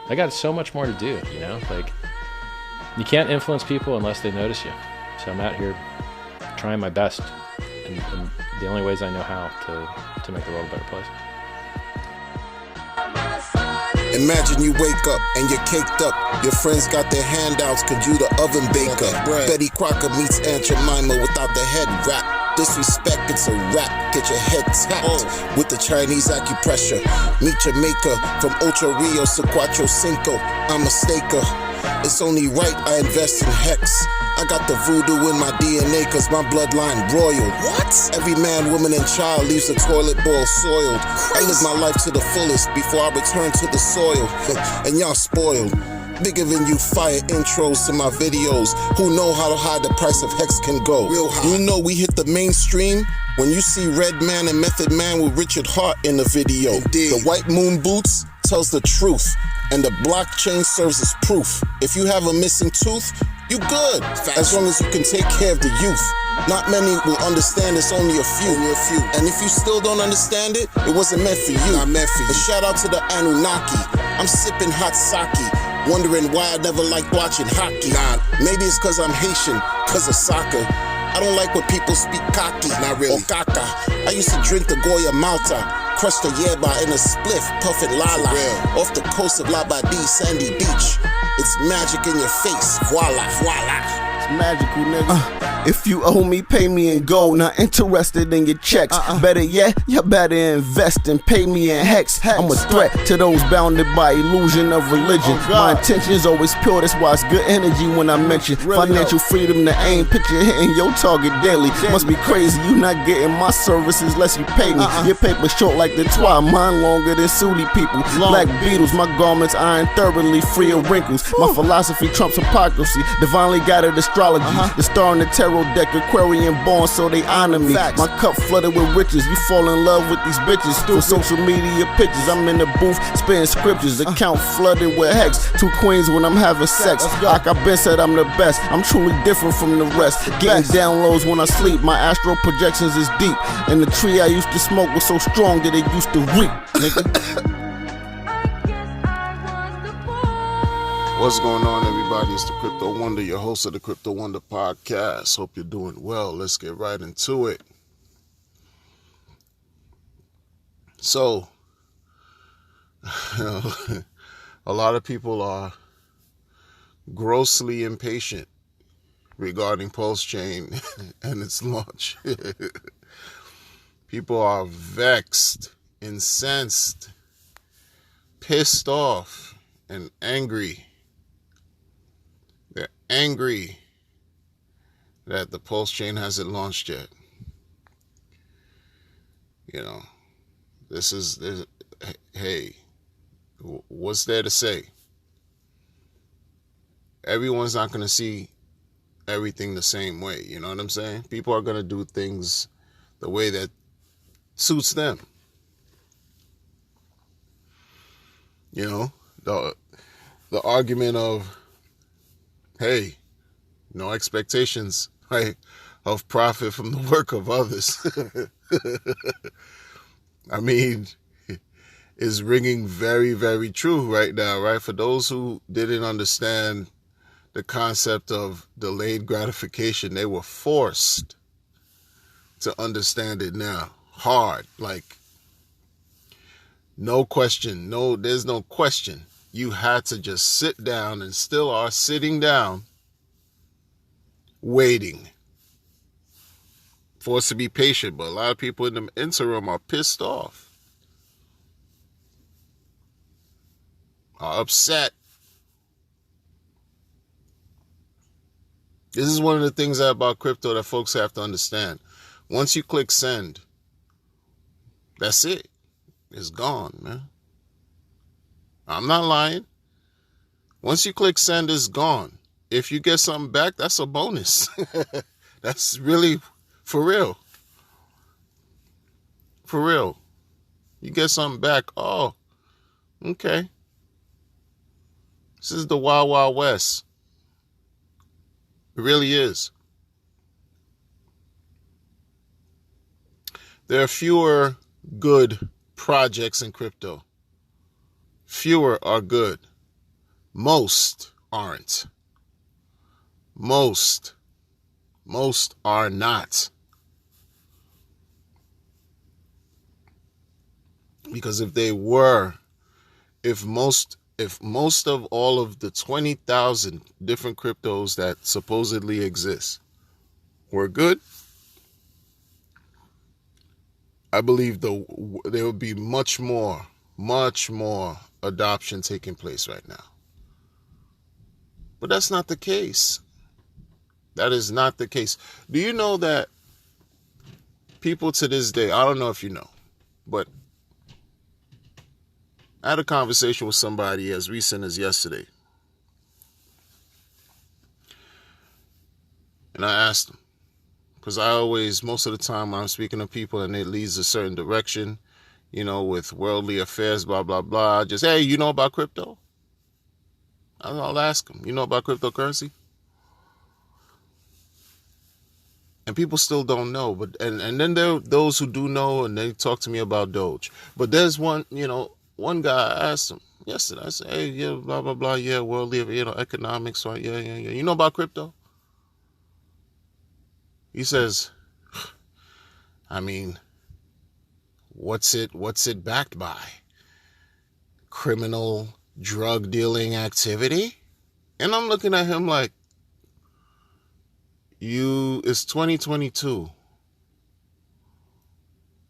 I got so much more to do, you know? Like, you can't influence people unless they notice you. So I'm out here trying my best and the only ways I know how to make the world a better place. Imagine you wake up and you're caked up. Your friends got their handouts, cause you the oven baker. Betty Crocker meets Aunt Jemima without the head wrap. Disrespect, it's a rap. Get your head tapped with the Chinese acupressure. Meet Jamaica from Ocho Rios to Cuatro Cinco. I'm a staker. It's only right I invest in Hex. I got the voodoo in my DNA cause my bloodline royal. What? Every man, woman, and child leaves the toilet bowl soiled. I live my life to the fullest before I return to the soil. And y'all spoiled. Bigger than you fire intros to my videos. Who know how high the price of Hex can go? Real high. You know we hit the mainstream when you see Redman and Method Man with Richard Hart in the video. Indeed. The white moon boots tells the truth, and the blockchain serves as proof. If you have a missing tooth, you good, as long as you can take care of the youth. Not many will understand, it's only a few. And if you still don't understand it, it wasn't meant for you. Not meant for you. But shout out to the Anunnaki. I'm sipping hot sake, wondering why I never liked watching hockey. Nah, maybe it's cause I'm Haitian, cause of soccer. I don't like when people speak cocky, not really. Or caca. I used to drink the Goya Malta, crush the yerba in a spliff, puffin' lala. Off the coast of Labadee, sandy beach. It's magic in your face, voila, voila. It's magical, nigga. If you owe me, pay me in gold. Not interested in your checks. Better yet, you better invest and pay me in Hex. I'm a threat to those bounded by illusion of religion. My intention's always pure, that's why it's good energy when I mention financial freedom. The aim, picture hitting your target daily. Must be crazy, you not getting my services unless you pay me. Your paper short like the twi, mine longer than Suli people. Black Beatles, my garments iron thoroughly, free of wrinkles. My philosophy trumps hypocrisy, divinely guided astrology. The star in the tarot deck, Aquarian born, so they honor me. My cup flooded with riches, you fall in love with these bitches. For social media pictures, I'm in the booth spitting scriptures. Account flooded with Hex, 2 queens when I'm having sex. Like I've been said, I'm the best, I'm truly different from the rest. Getting downloads when I sleep, my astral projections is deep. And the tree I used to smoke was so strong that it used to reap, nigga. What's going on, everybody? It's the Crypto Wonder, your host of the Crypto Wonder podcast. Hope you're doing well. Let's get right into it. So, a lot of people are grossly impatient regarding Pulsechain and its launch. People are vexed, incensed, pissed off, and angry. They're angry that the Pulsechain hasn't launched yet. You know, hey, what's there to say? Everyone's not going to see everything the same way. You know what I'm saying? People are going to do things the way that suits them. You know, the argument of, hey, no expectations, right, of profit from the work of others. I mean, is ringing very, very true right now, right? For those who didn't understand the concept of delayed gratification, they were forced to understand it now. Hard, like, no question, there's no question. You had to just sit down and still are sitting down, waiting. Forced to be patient, but a lot of people in the interim are pissed off, are upset. This is one of the things about crypto that folks have to understand. Once you click send, that's it. It's gone, man. I'm not lying. Once you click send, it's gone. If you get something back, that's a bonus. That's really for real. For real. You get something back. Oh, okay. This is the Wild Wild West. It really is. There are fewer good projects in crypto. Fewer are good. Most aren't. Most are not. Because if they were, if most of all of the 20,000 different cryptos that supposedly exist were good, I believe there would be much more adoption taking place right now. But that's not the case. That is not the case. Do you know that people to this day, I don't know if you know, but I had a conversation with somebody as recent as yesterday. And I asked them, because I always, most of the time when I'm speaking to people and it leads a certain direction, you know, with worldly affairs, blah, blah, blah, just, hey, you know about crypto? I'll ask them, you know about cryptocurrency? And people still don't know, but and then there are those who do know, and they talk to me about Doge. But there's one guy, I asked him yesterday, I said, hey, yeah, blah, blah, blah, yeah, worldly, economics, right? Yeah. You know about crypto? He says, I mean, what's it backed by? Criminal drug dealing activity? And I'm looking at him like, it's 2022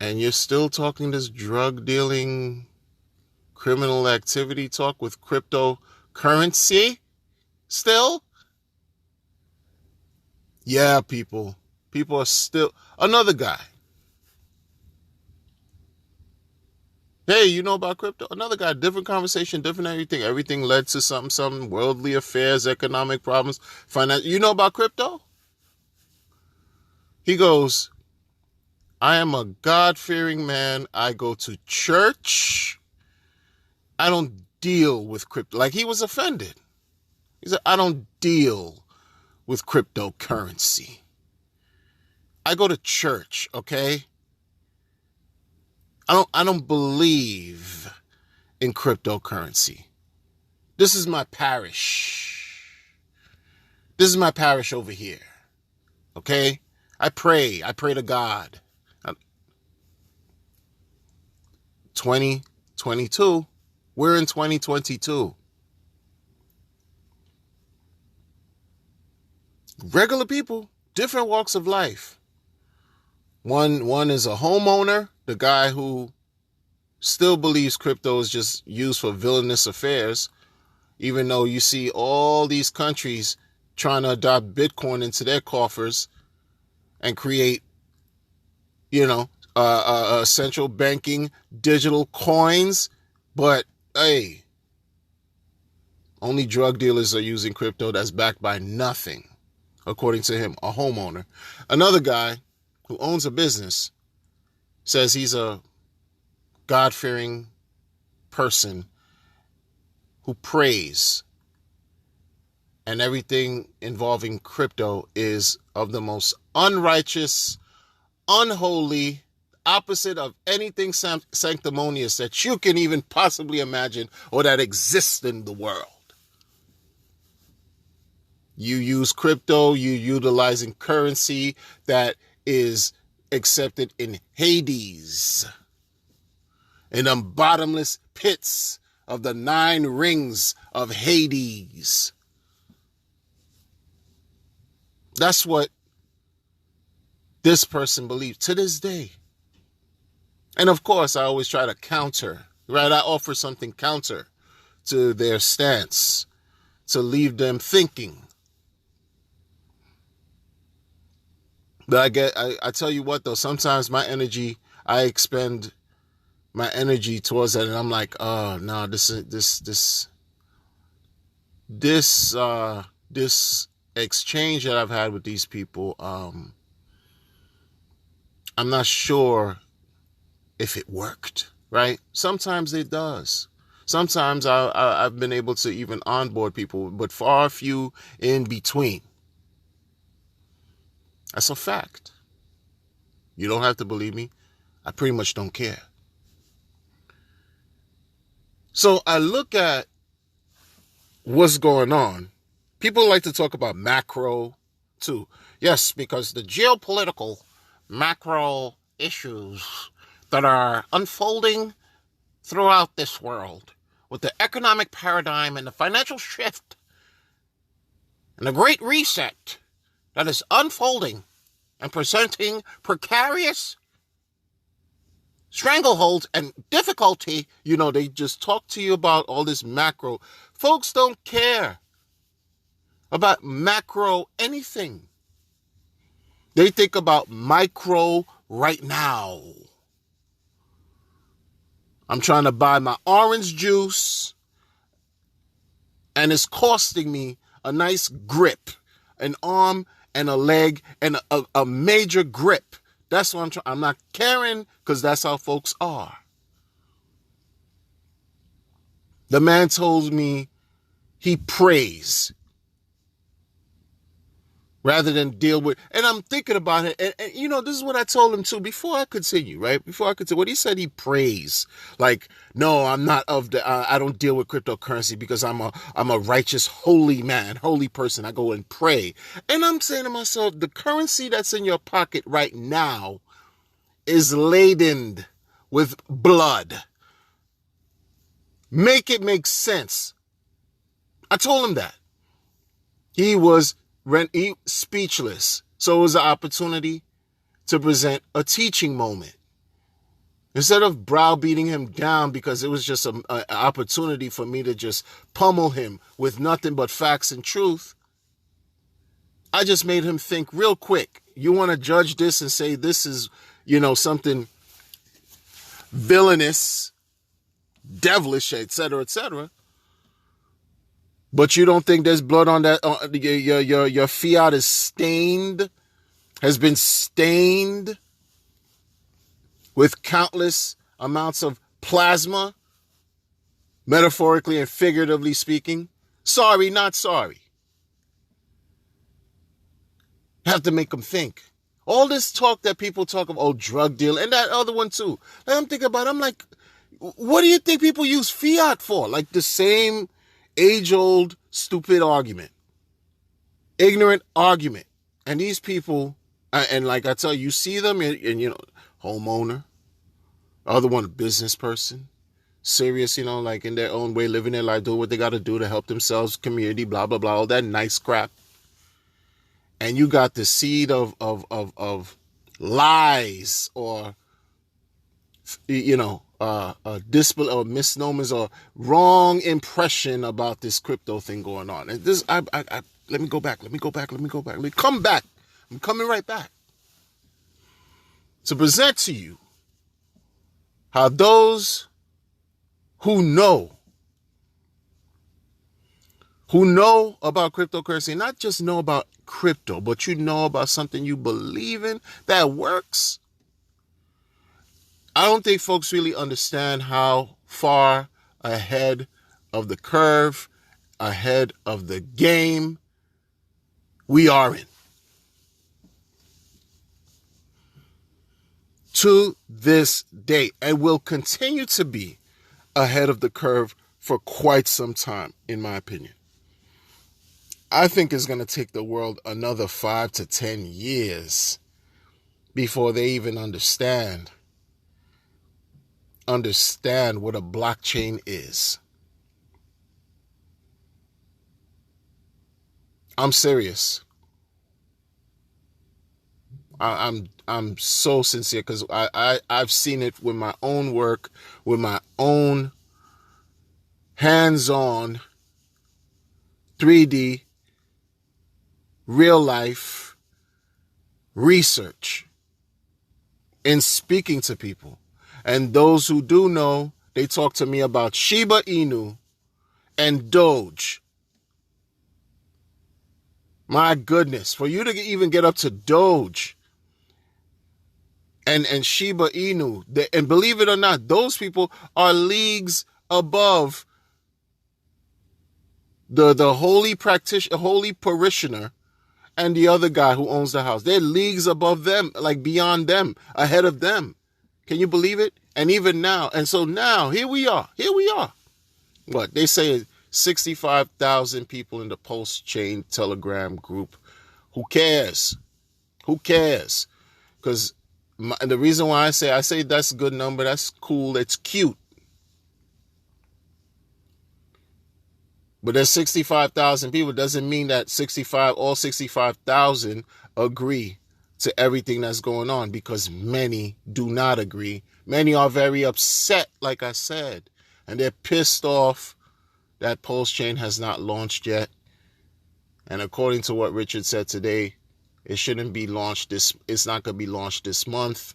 and you're still talking this drug dealing criminal activity talk with cryptocurrency still? Yeah, people are still. Another guy, hey, you know about crypto? Another guy, different conversation, different everything led to something, worldly affairs, economic problems, finance. You know about crypto? He goes, I am a God-fearing man. I go to church. I don't deal with crypto. Like, he was offended. He said, I don't deal with cryptocurrency. I go to church, okay? I don't believe in cryptocurrency. This is my parish. This is my parish over here. Okay? I pray to God. 2022. We're in 2022. Regular people, different walks of life. One is a homeowner, the guy who still believes crypto is just used for villainous affairs, even though you see all these countries trying to adopt Bitcoin into their coffers and create, central banking digital coins. But hey, only drug dealers are using crypto that's backed by nothing, according to him, a homeowner. Another guy who owns a business says he's a God-fearing person who prays, and everything involving crypto is of the most unrighteous, unholy, opposite of anything sanctimonious that you can even possibly imagine or that exists in the world. You use crypto, you utilizing currency that is accepted in Hades, in them bottomless pits of the 9 rings of Hades. That's what this person believes to this day. And of course, I always try to counter, right? I offer something counter to their stance to leave them thinking. But I tell you what though, sometimes I expend my energy towards that, and I'm like, oh no, this exchange that I've had with these people, I'm not sure if it worked, right? Sometimes it does. Sometimes I've been able to even onboard people, but far few in between. That's a fact. You don't have to believe me. I pretty much don't care. So I look at what's going on, people like to talk about macro too. Yes, because the geopolitical macro issues that are unfolding throughout this world with the economic paradigm and the financial shift and the great reset that is unfolding and presenting precarious strangleholds and difficulty, they just talk to you about all this macro. Folks don't care about macro anything. They think about micro right now. I'm trying to buy my orange juice, and it's costing me a nice grip, an arm and a leg, and a major grip. That's what I'm trying. I'm not caring, because that's how folks are. The man told me he prays rather than deal with, and I'm thinking about it, and this is what I told him too, before I continue, right? What he said, he prays. Like, no, I'm not of the, I don't deal with cryptocurrency because I'm a righteous, holy man, holy person. I go and pray. And I'm saying to myself, the currency that's in your pocket right now is laden with blood. Make it make sense. I told him that. He was speechless. So it was an opportunity to present a teaching moment. Instead of browbeating him down, because it was just an opportunity for me to just pummel him with nothing but facts and truth, I just made him think real quick. You want to judge this and say this is, something villainous, devilish, etc., etc., but you don't think there's blood on that? Your fiat is stained, has been stained with countless amounts of plasma, metaphorically and figuratively speaking. Sorry, not sorry. Have to make them think. All this talk that people talk of, drug deal, and that other one too. And I'm thinking about it, I'm like, what do you think people use fiat for? Like the same age-old stupid argument, ignorant argument. And these people, and like I tell you, see them, and homeowner, other one, a business person, serious, like in their own way, living their life, doing what they got to do to help themselves, community, blah, blah, blah, all that nice crap. And you got the seed of lies or, disbelief or misnomers or wrong impression about this crypto thing going on. And this, let me go back. Let me come back. I'm coming right back to present to you how those who know about cryptocurrency, not just know about crypto, but know about something you believe in that works. I don't think folks really understand how far ahead of the curve, ahead of the game we are in. To this day, and will continue to be ahead of the curve for quite some time, in my opinion. I think it's going to take the world another 5 to 10 years before they even understand what a blockchain is. I'm serious. I'm so sincere, because I've seen it with my own work, with my own hands-on 3D real life research in speaking to people. And those who do know, they talk to me about Shiba Inu and Doge. My goodness, for you to even get up to Doge and Shiba Inu, and believe it or not, those people are leagues above the holy practitioner, holy parishioner, and the other guy who owns the house. They're leagues above them, like beyond them, ahead of them. Can you believe it? And even now, and so now, here we are. What they say is 65,000 people in the Pulsechain Telegram group. Who cares? Who cares? Because the reason why I say that's a good number, that's cool, it's cute. But there's 65,000 people. Doesn't mean that all 65,000 agree to everything that's going on, because many do not agree. Many are very upset, like I said, and they're pissed off that Pulsechain has not launched yet. And according to what Richard said today, it shouldn't be launched it's not going to be launched this month.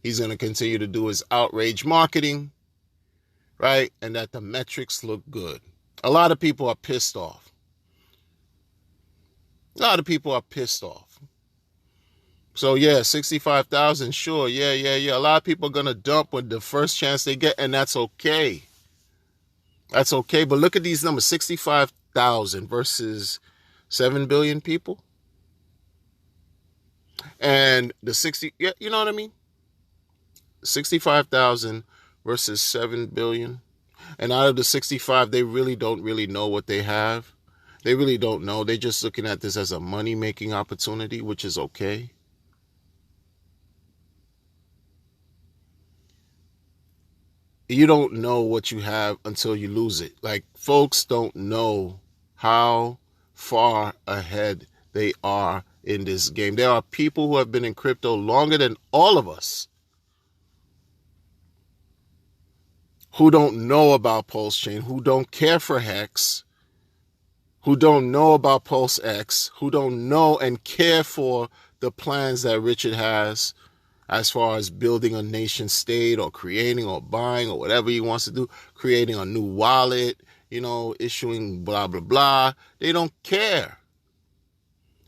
He's going to continue to do his outrage marketing, right? And that the metrics look good. A lot of people are pissed off. A lot of people are pissed off. So yeah, 65,000, sure, yeah. A lot of people are going to dump with the first chance they get, and that's okay. That's okay, but look at these numbers, 65,000 versus 7 billion people. And the 60, yeah, you know what I mean? 65,000 versus 7 billion. And out of the 65, they really don't know what they have. They really don't know. They're just looking at this as a money-making opportunity, which is okay. You don't know what you have until you lose it. Like, folks don't know how far ahead they are in this game. There are people who have been in crypto longer than all of us who don't know about Pulsechain, who don't care for Hex, who don't know about PulseX, who don't know and care for the plans that Richard has as far as building a nation state or creating or buying or whatever he wants to do, creating a new wallet, issuing blah, blah, blah. They don't care.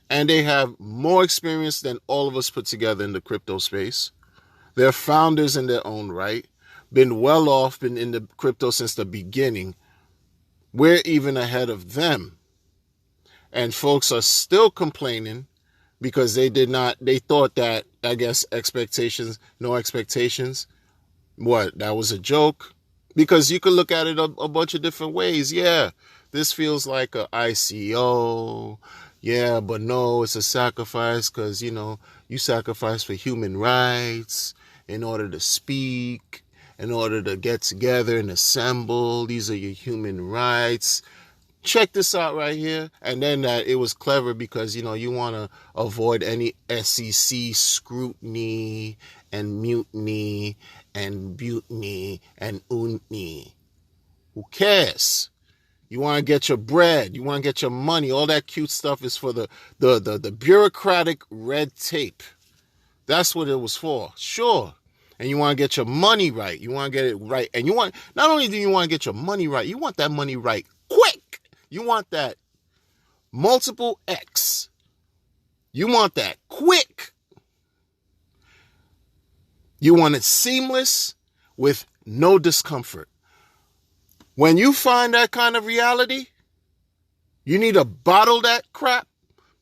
And they have more experience than all of us put together in the crypto space. They're founders in their own right, been well off, been in the crypto since the beginning. We're even ahead of them. And folks are still complaining because they thought that, I guess, no expectations. What, that was a joke? Because you could look at it a bunch of different ways. Yeah, this feels like a ICO. Yeah, but no, it's a sacrifice because, you sacrifice for human rights in order to speak, in order to get together and assemble. These are your human rights. Check this out right here. And then that it was clever because, you want to avoid any SEC scrutiny and mutiny and butiny and untiny. Who cares? You want to get your bread. You want to get your money. All that cute stuff is for the bureaucratic red tape. That's what it was for. Sure. And you want to get your money right. You want to get it right. And not only do you want to get your money right, you want that money right quick. You want that multiple X. You want that quick. You want it seamless with no discomfort. When you find that kind of reality, you need to bottle that crap,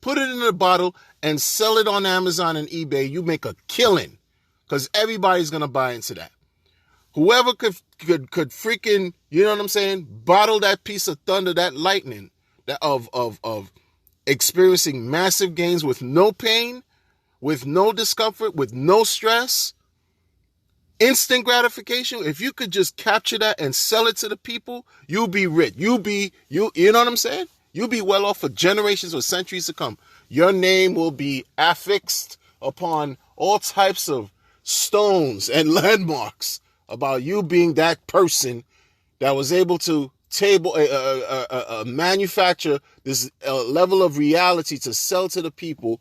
put it in a bottle, and sell it on Amazon and eBay. You make a killing because everybody's going to buy into that. Whoever could freaking, you know what I'm saying, bottle that piece of thunder, that lightning of experiencing massive gains with no pain, with no discomfort, with no stress, instant gratification. If you could just capture that and sell it to the people, you'll be rich. You know what I'm saying? You'll be well off for generations or centuries to come. Your name will be affixed upon all types of stones and landmarks about you being that person that was able to manufacture this level of reality to sell to the people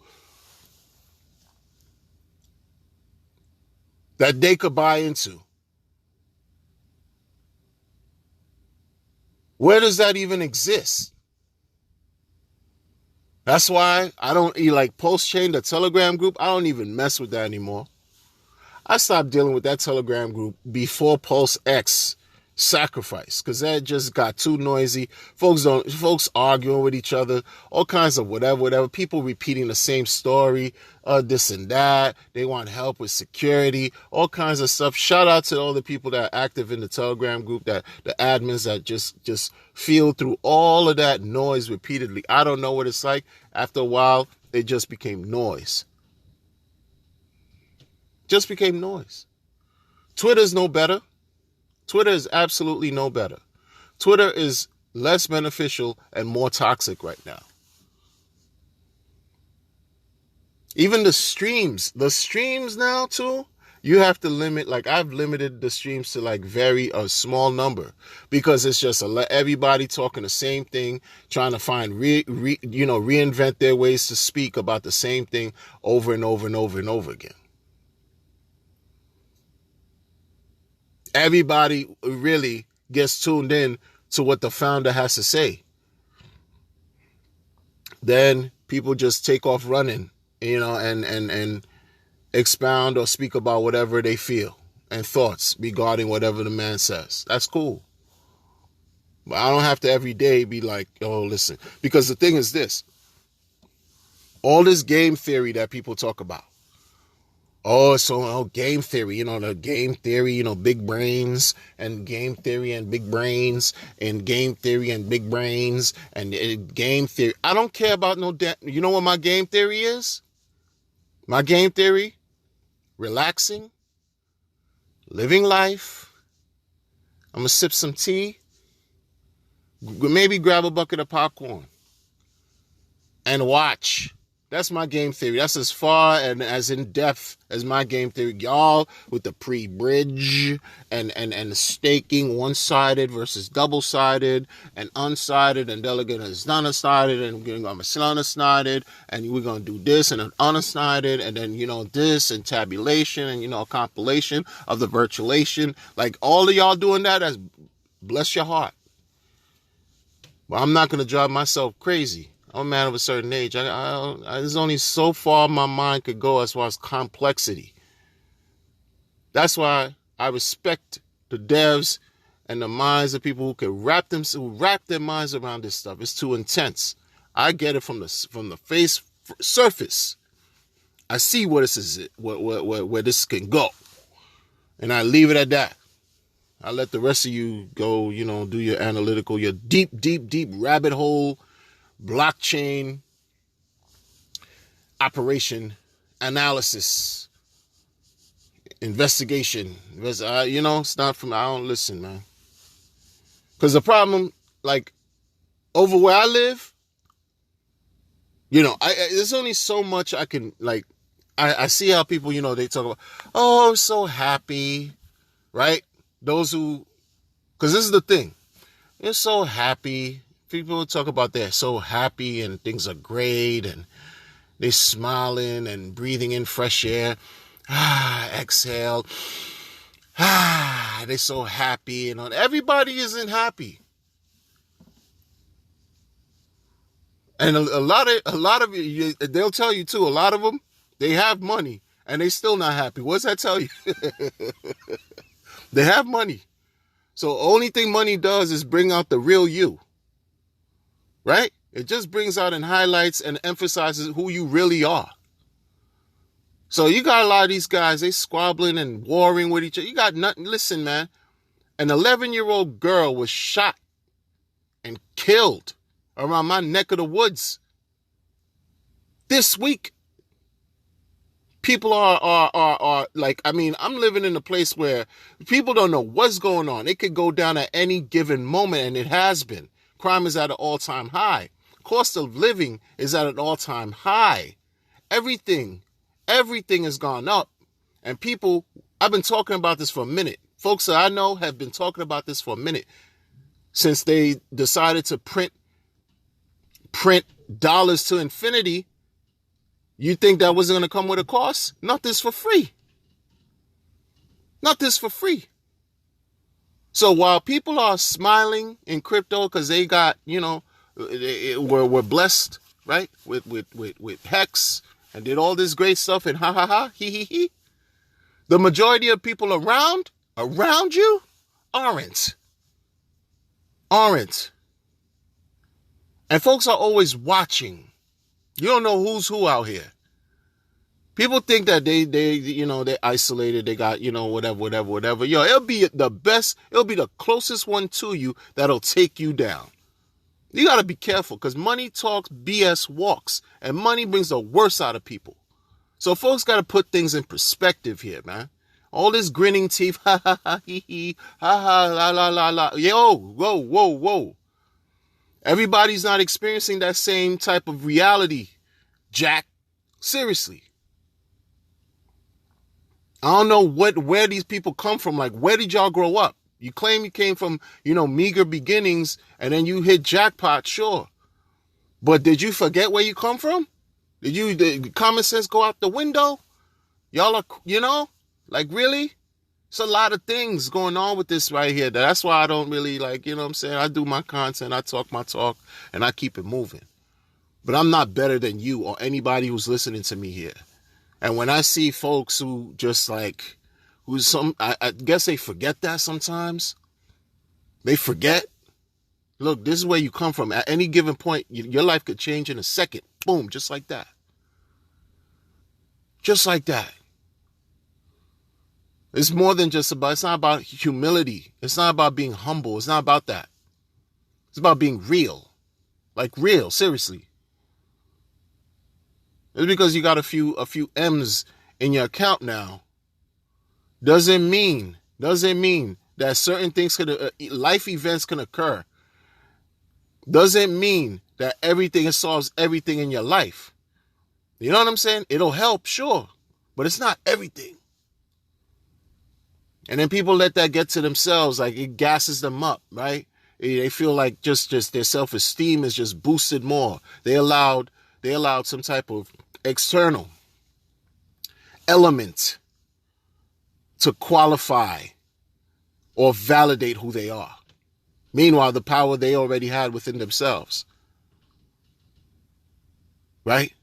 that they could buy into. Where does that even exist? That's why I don't like Pulsechain, the Telegram group. I don't even mess with that anymore. I stopped dealing with that Telegram group before PulseX sacrifice, because that just got too noisy. Folks arguing with each other, all kinds of whatever. People repeating the same story, this and that. They want help with security, all kinds of stuff. Shout out to all the people that are active in the Telegram group, that the admins that just feel through all of that noise repeatedly. I don't know what it's like. After a while, it just became noise. Just became noise. Twitter's no better. Twitter is absolutely no better. Twitter is less beneficial and more toxic right now. Even the streams now too, you have to limit. Like, I've limited the streams to like a small number, because it's just everybody talking the same thing, trying to find reinvent their ways to speak about the same thing over and over and over and over again. Everybody really gets tuned in to what the founder has to say. Then people just take off running, and expound or speak about whatever they feel and thoughts regarding whatever the man says. That's cool. But I don't have to every day be like, oh, listen. Because the thing is this. All this game theory that people talk about. Game theory, the game theory, big brains and game theory and big brains and game theory and big brains and game theory. I don't care about you know what my game theory is? My game theory? Relaxing, living life. I'm going to sip some tea, maybe grab a bucket of popcorn and watch. That's my game theory. That's as far and as in depth as my game theory. Y'all with the pre-bridge and the staking, one-sided versus double-sided and unsided and delegate is non-sided and we're going to be unsided and we're going to do this and an unsided and then, this and tabulation and, a compilation of the virtualization. Like, all of y'all doing that, that's bless your heart. But I'm not going to drive myself crazy. I'm a man of a certain age. There's only so far my mind could go as far as complexity. That's why I respect the devs and the minds of people who can wrap their minds around this stuff. It's too intense. I get it from the surface. I see where this is, where this can go, and I leave it at that. I let the rest of you go. Do your analytical, your deep rabbit hole. Blockchain operation analysis investigation. It's not from. I don't listen, man. Because the problem, like, over where I live, there's only so much I can, like. I see how people, they talk about, oh, I'm so happy, right? Those who, because this is the thing, they're so happy. People talk about they're so happy and things are great and they're smiling and breathing in fresh air. Exhale. They're so happy and all. Everybody isn't happy. And a lot of you, they'll tell you too, a lot of them, they have money and they still not happy. What's that tell you? They have money. So only thing money does is bring out the real you. Right? It just brings out and highlights and emphasizes who you really are. So you got a lot of these guys, they squabbling and warring with each other. You got nothing. Listen, man. An 11-year-old girl was shot and killed around my neck of the woods this week. People are like, I'm living in a place where people don't know what's going on. It could go down at any given moment, and it has been. Crime is at an all-time high. Cost of living is at an all-time high. Everything has gone up. And people, I've been talking about this for a minute. Folks that I know have been talking about this for a minute since they decided to print dollars to infinity. You think that wasn't going to come with a cost? Nothing's for free. Nothing's for free. So while people are smiling in crypto because they got, we're blessed, right, with Hex and did all this great stuff and he, the majority of people around you aren't. aren't. And folks are always watching. You don't know who's who out here. People think that they're isolated. They got, whatever. Yo, it'll be the best. It'll be the closest one to you that'll take you down. You got to be careful because money talks, BS walks, and money brings the worst out of people. So folks got to put things in perspective here, man. All this grinning teeth, ha ha ha, hee hee, ha ha, la la la la. Yo, whoa. Everybody's not experiencing that same type of reality, Jack. Seriously. I don't know where these people come from. Like, where did y'all grow up? You claim you came from, meager beginnings and then you hit jackpot, sure. But did you forget where you come from? Did the common sense go out the window? Y'all are, like really? It's a lot of things going on with this right here. That's why I don't really I do my content, I talk my talk, and I keep it moving. But I'm not better than you or anybody who's listening to me here. And when I see folks who just I guess they forget that sometimes. They forget. Look, this is where you come from. At any given point, your life could change in a second. Boom, just like that. Just like that. It's more than it's not about humility. It's not about being humble. It's not about that. It's about being real. Like real, seriously. It's because you got a few M's in your account now. Doesn't mean that certain things life events can occur. Doesn't mean that everything solves everything in your life. You know what I'm saying? It'll help, sure, but it's not everything. And then people let that get to themselves, like it gasses them up, right? They feel like just their self-esteem is just boosted more. They allowed some type of external element to qualify or validate who they are. Meanwhile, the power they already had within themselves. Right?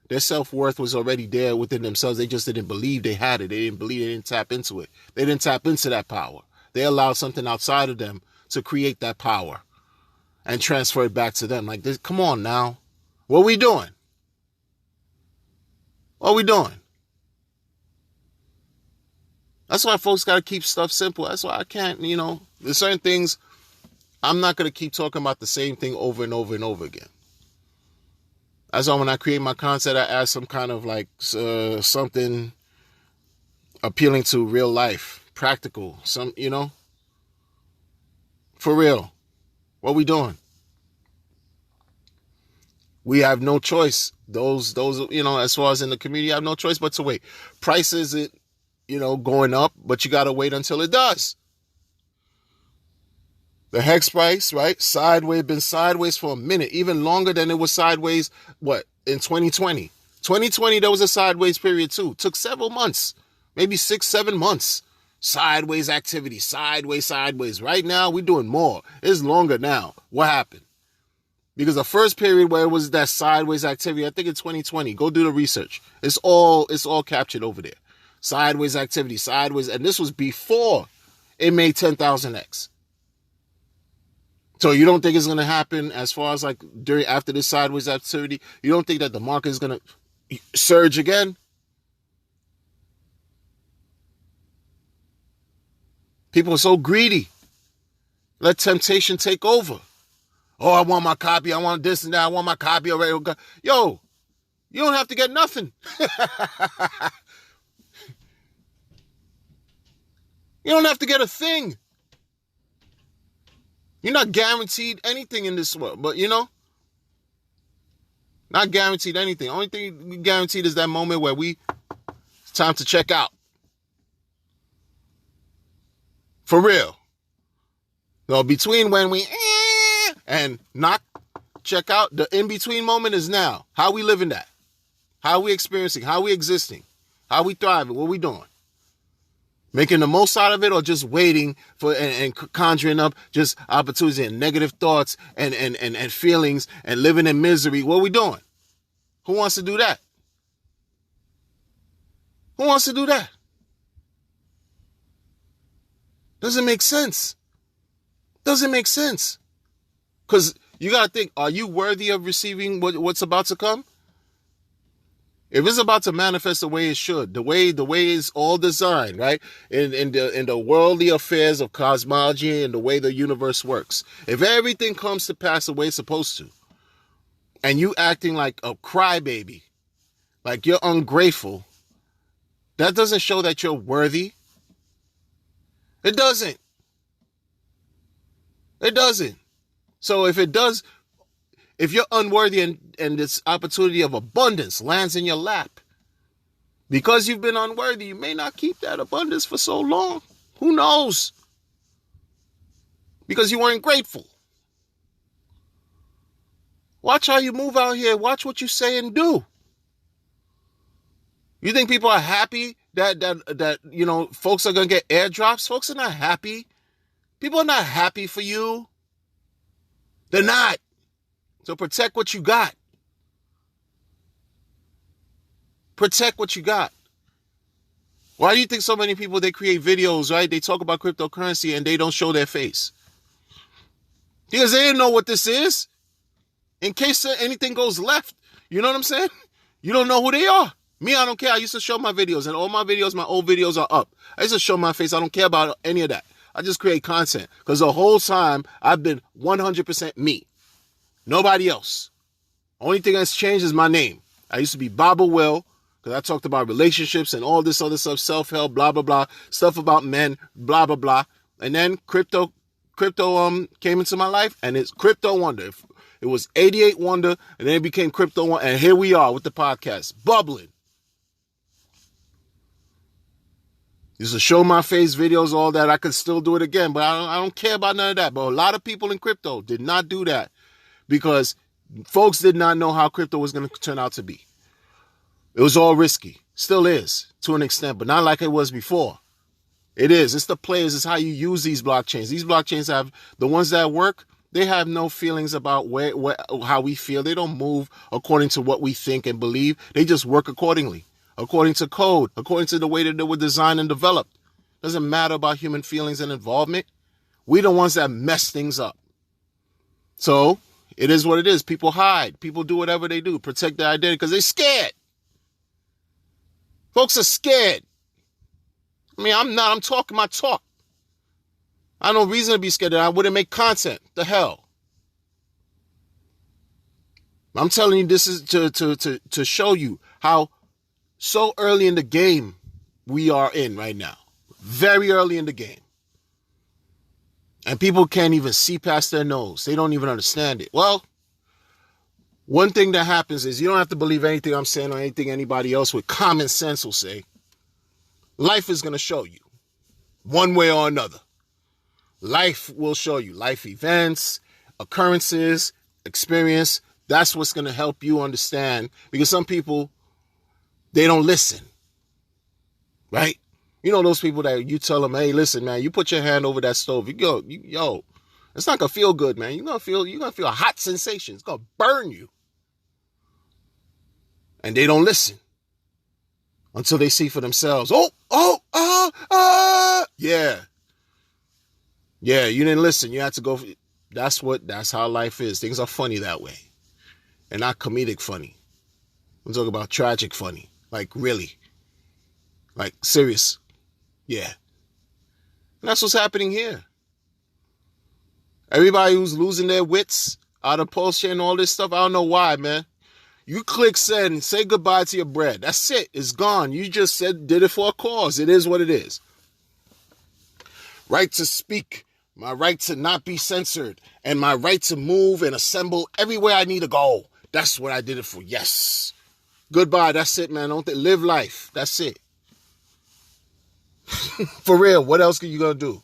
Their self-worth was already there within themselves. They just didn't believe they had it. They didn't tap into it. They didn't tap into that power. They allowed something outside of them to create that power and transfer it back to them. Like this, come on now. What are we doing? What are we doing? That's why folks got to keep stuff simple. That's why I can't, there's certain things I'm not going to keep talking about the same thing over and over and over again. That's why when I create my content, I add some kind of something appealing to real life, practical, for real. What we doing? We have no choice. Those, as far as in the community, have no choice but to wait. Price isn't, going up, but you got to wait until it does. The hex price, right? Been sideways for a minute, even longer than it was sideways, in 2020? 2020, there was a sideways period too. Took several months, maybe 6-7 months. Sideways activity, sideways. Right now, we're doing more. It's longer now. What happened? Because the first period where it was that sideways activity, I think in 2020, go do the research. It's all captured over there. Sideways activity, and this was before it made 10,000x. So you don't think it's going to happen as far as after this sideways activity? You don't think that the market is going to surge again? People are so greedy. Let temptation take over. Oh, I want my copy. I want this and that. I want my copy already. Yo, you don't have to get nothing. You don't have to get a thing. You're not guaranteed anything in this world, but not guaranteed anything. Only thing we guaranteed is that moment where it's time to check out. For real. No, between when we and not check out, the in-between moment is now. How we living that? How we experiencing? How we existing? How we thriving? What we doing? Making the most out of it, or just waiting for and conjuring up just opportunities and negative thoughts and feelings and living in misery? What are we doing? Who wants to do that? Who wants to do that? Doesn't make sense. Doesn't make sense. Because you got to think, are you worthy of receiving what's about to come? If it's about to manifest the way it should, the way it's all designed, right? In the worldly affairs of cosmology and the way the universe works. If everything comes to pass the way it's supposed to, and you acting like a crybaby, like you're ungrateful, that doesn't show that you're worthy. It doesn't. It doesn't. So if it does, if you're unworthy and this opportunity of abundance lands in your lap, because you've been unworthy, you may not keep that abundance for so long. Who knows? Because you weren't grateful. Watch how you move out here. Watch what you say and do. You think people are happy that you know, folks are going to get airdrops? Folks are not happy. People are not happy for you. They're not. So protect what you got. Protect what you got. Why do you think so many people, they create videos, right? They talk about cryptocurrency and they don't show their face? Because they didn't know what this is. In case anything goes left. You know what I'm saying? You don't know who they are. Me, I don't care. I used to show my videos, and all my videos, my old videos are up. I used to show my face. I don't care about any of that. I just create content. Because the whole time, I've been 100% me. Nobody else. Only thing that's changed is my name. I used to be Baba Will, because I talked about relationships and all this other stuff, self-help, blah, blah, blah, stuff about men, blah, blah, blah. And then crypto came into my life, and it's Crypto Wonder. It was 88 Wonder, and then it became Crypto Wonder, and here we are with the podcast, bubbling. Used to show my face, videos, all that. I could still do it again, but I don't care about none of that. But a lot of people in crypto did not do that because folks did not know how crypto was going to turn out to be. It was all risky. Still is, to an extent, but not like it was before. It is. It's the players. It's how you use these blockchains. These blockchains have, the ones that work, they have no feelings about how we feel. They don't move according to what we think and believe. They just work accordingly. According to code, according to the way that they were designed and developed. Doesn't matter about human feelings and involvement. We're the ones that mess things up. So it is what it is. People hide. People do whatever they do. Protect their identity because they're scared. Folks are scared. I mean, I'm not. I'm talking my talk. I have no reason to be scared that I wouldn't make content. The hell. I'm telling you, this is to show you how so early in the game we are in right now. Very early in the game. And people can't even see past their nose. They don't even understand it. Well, one thing that happens is you don't have to believe anything I'm saying or anything anybody else with common sense will say. Life is going to show you. One way or another. Life will show you. Life events, occurrences, experience. That's what's going to help you understand. Because some people, they don't listen. Right? You know those people that you tell them, hey, listen, man, you put your hand over that stove. You go, yo, it's not going to feel good, man. You're going to feel a hot sensation. It's going to burn you. And they don't listen. Until they see for themselves. Yeah. Yeah, you didn't listen. You had to go. That's how life is. Things are funny that way. And not comedic funny. I'm talking about tragic funny. Like, really. Like, serious. Yeah. And that's what's happening here. Everybody who's losing their wits out of Pulsechain and all this stuff, I don't know why, man. You click send, say goodbye to your bread. That's it. It's gone. You just did it for a cause. It is what it is. Right to speak, my right to not be censored, and my right to move and assemble everywhere I need to go. That's what I did it for. Yes. Goodbye. That's it, man. Don't live life. That's it. For real. What else are you going to do?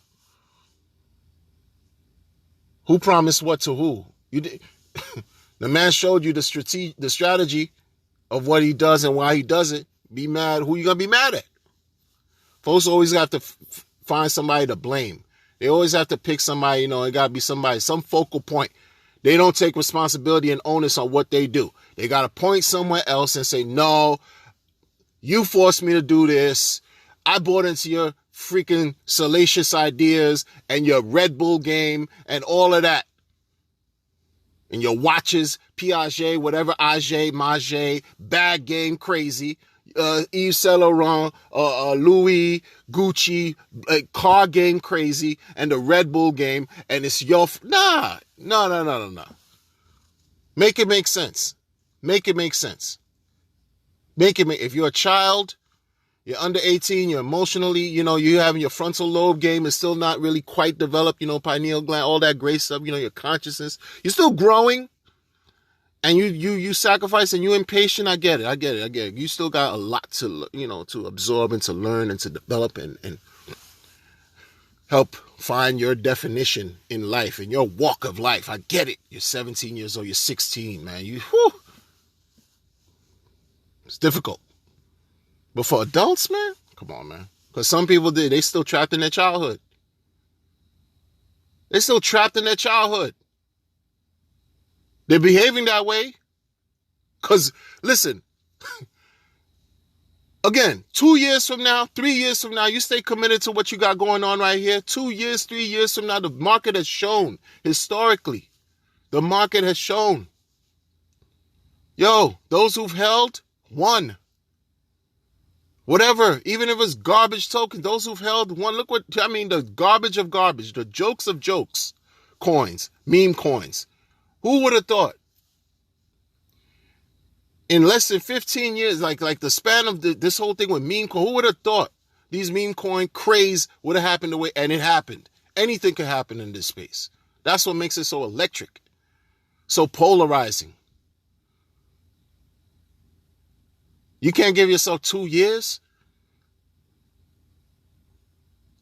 Who promised what to who? You did. The man showed you the strategy of what he does and why he does it. Be mad. Who you going to be mad at? Folks always have to find somebody to blame. They always have to pick somebody, it got to be somebody, some focal point. They don't take responsibility and onus on what they do. They got to point somewhere else and say, no, you forced me to do this. I bought into your freaking salacious ideas and your Red Bull game and all of that. And your watches, Piaget, whatever, Age, Mage, bag game, crazy. Yves Saint Laurent, Louis, Gucci, car game, crazy, and the Red Bull game, and it's your no. Make it make sense. Make it make sense. If you're a child, you're under 18, you're emotionally, you having your frontal lobe game is still not really quite developed, pineal gland, all that great stuff, your consciousness, you're still growing. And you sacrifice and you impatient. I get it. You still got a lot to, to absorb and to learn and to develop and help find your definition in life, in your walk of life. I get it. You're 17 years old. You're 16, man. It's difficult. But for adults, man, come on, man. Because some people they still trapped in their childhood. They're behaving that way because, listen, again, 2 years from now, 3 years from now, you stay committed to what you got going on right here. 2 years, 3 years from now, the market has shown, historically, yo, those who've held, won. Whatever, even if it's garbage tokens, those who've held, won. Look the garbage of garbage, the jokes of jokes, coins, meme coins. Who would have thought? In less than 15 years, like the span of this whole thing with meme coin, who would have thought these meme coin craze would have happened the way, and it happened. Anything could happen in this space. That's what makes it so electric, so polarizing. You can't give yourself 2 years,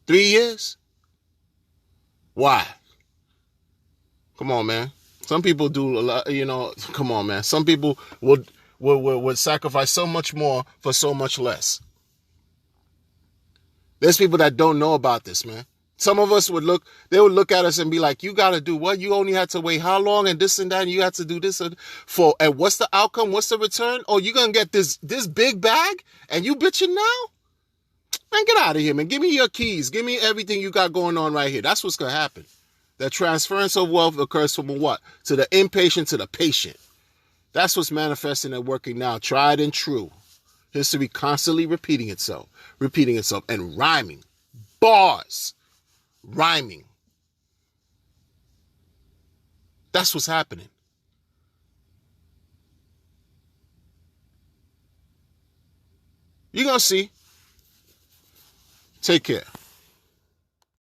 3 years. Why? Come on, man. Some people do a lot, come on, man. Some people would sacrifice so much more for so much less. There's people that don't know about this, man. Some of us would look at us and be like, you got to do what? You only had to wait how long and this and that, and you had to do this and what's the outcome? What's the return? Oh, you're going to get this big bag and you bitching now? Man, get out of here, man. Give me your keys. Give me everything you got going on right here. That's what's going to happen. That transference of wealth occurs from what? To the impatient to the patient. That's what's manifesting and working now. Tried and true. History constantly repeating itself and rhyming. Bars. Rhyming. That's what's happening. You're going to see. Take care.